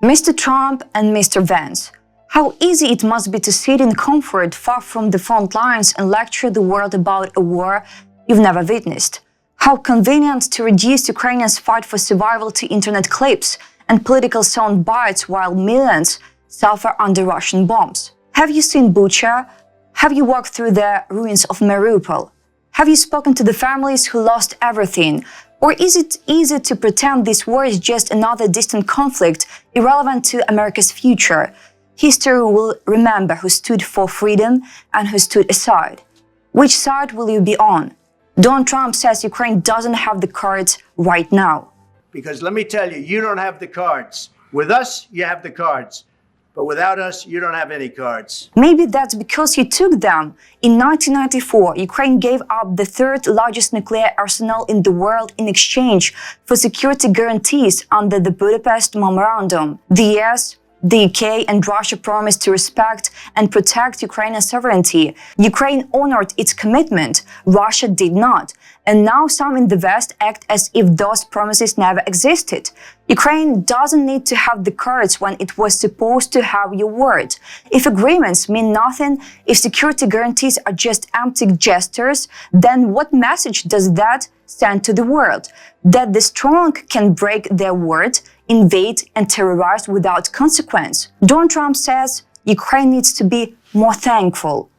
Mr. Trump and Mr. Vance, how easy it must be to sit in comfort far from the front lines and lecture the world about a war you've never witnessed. How convenient to reduce Ukrainians' fight for survival to internet clips and political sound bites while millions suffer under Russian bombs. Have you seen Bucha? Have you walked through the ruins of Mariupol? Have you spoken to the families who lost everything? Or is it easy to pretend this war is just another distant conflict, irrelevant to America's future? History will remember who stood for freedom and who stood aside. Which side will you be on? Donald Trump says Ukraine doesn't have the cards right now. Because let me tell you, you don't have the cards. With us, you have the cards. But without us, you don't have any cards. Maybe that's because you took them. In 1994, Ukraine gave up the third largest nuclear arsenal in the world in exchange for security guarantees under the Budapest Memorandum. The US, the UK and Russia promised to respect and protect Ukrainian sovereignty. Ukraine honored its commitment, Russia did not. And now some in the West act as if those promises never existed. Ukraine doesn't need to have the cards when it was supposed to have your word. If agreements mean nothing, if security guarantees are just empty gestures, then what message does that send to the world? That the strong can break their word, invade and terrorize without consequence. Donald Trump says Ukraine needs to be more thankful.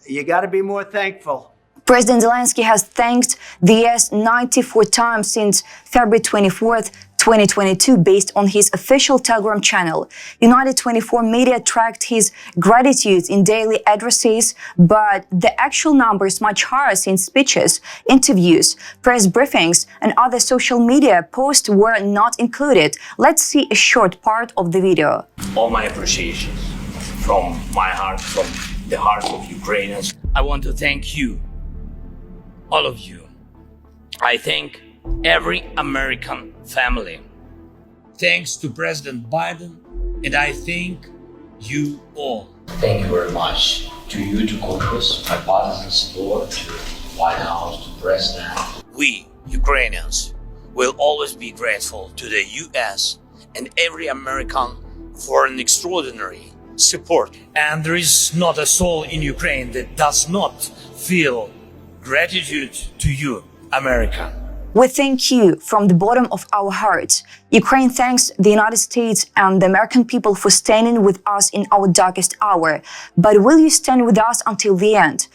You got to be more thankful. President Zelensky has thanked the US 94 times since February 24th, 2022, based on his official Telegram channel. United 24 media tracked his gratitude in daily addresses, but the actual number is much higher since speeches, interviews, press briefings, and other social media posts were not included. Let's see a short part of the video. All my appreciations from my heart, from the hearts of Ukrainians. I want to thank you, all of you. I thank every American family. Thanks to President Biden, and I thank you all. Thank you very much to you, to Congress, my partisan support, to White House, to President. We, Ukrainians, will always be grateful to the US and every American for an extraordinary support. And there is not a soul in Ukraine that does not feel gratitude to you, America. We thank you from the bottom of our hearts. Ukraine thanks the United States and the American people for standing with us in our darkest hour. But will you stand with us until the end?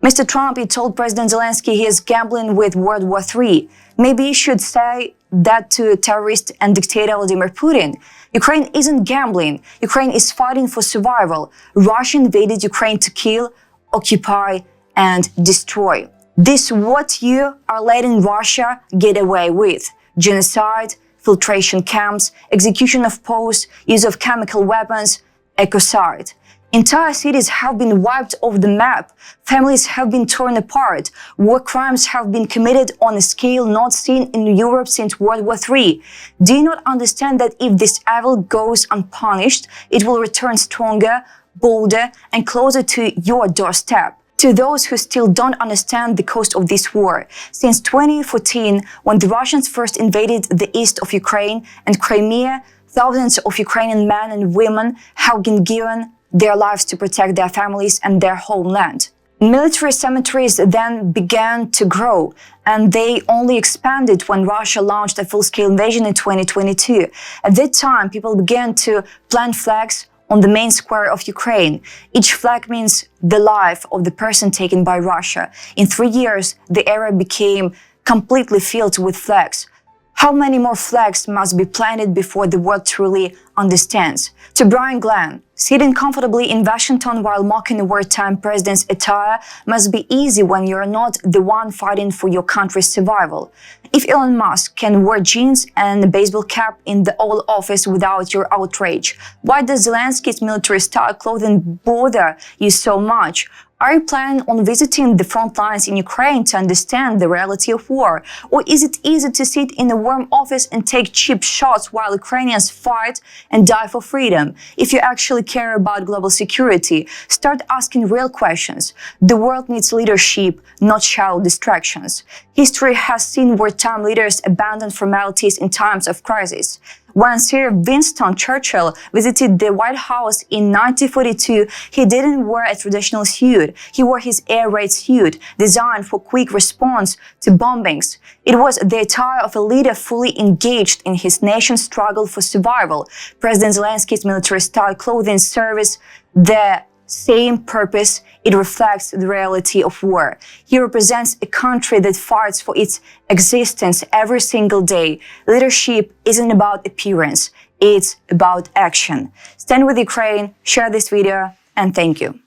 Mr. Trump, you told President Zelensky he is gambling with World War III. Maybe you should say that to terrorist and dictator Vladimir Putin. Ukraine isn't gambling. Ukraine is fighting for survival. Russia invaded Ukraine to kill, occupy, and destroy. This what you are letting Russia get away with. Genocide, filtration camps, execution of posts, use of chemical weapons, ecocide. Entire cities have been wiped off the map. Families have been torn apart. War crimes have been committed on a scale not seen in Europe since World War III. Do you not understand that if this evil goes unpunished, it will return stronger, bolder, and closer to your doorstep? To those who still don't understand the cost of this war, since 2014, when the Russians first invaded the east of Ukraine and Crimea, thousands of Ukrainian men and women have been given their lives to protect their families and their homeland. Military cemeteries then began to grow, and they only expanded when Russia launched a full-scale invasion in 2022. At that time, people began to plant flags on the main square of Ukraine. Each flag means the life of the person taken by Russia. In 3 years, the area became completely filled with flags. How many more flags must be planted before the world truly understands? To Brian Glenn, sitting comfortably in Washington while mocking a wartime president's attire must be easy when you're not the one fighting for your country's survival. If Elon Musk can wear jeans and a baseball cap in the Oval Office without your outrage, why does Zelensky's military-style clothing bother you so much? Are you planning on visiting the front lines in Ukraine to understand the reality of war? Or is it easy to sit in a warm office and take cheap shots while Ukrainians fight and die for freedom? If you actually care about global security, start asking real questions. The world needs leadership, not shallow distractions. History has seen wartime leaders abandon formalities in times of crisis. When Sir Winston Churchill visited the White House in 1942, he didn't wear a traditional suit. He wore his air raid suit, designed for quick response to bombings. It was the attire of a leader fully engaged in his nation's struggle for survival. President Zelensky's military-style clothing serves the same purpose. It reflects the reality of war. He represents a country that fights for its existence every single day. Leadership isn't about appearance, it's about action. Stand with Ukraine, share this video, and thank you.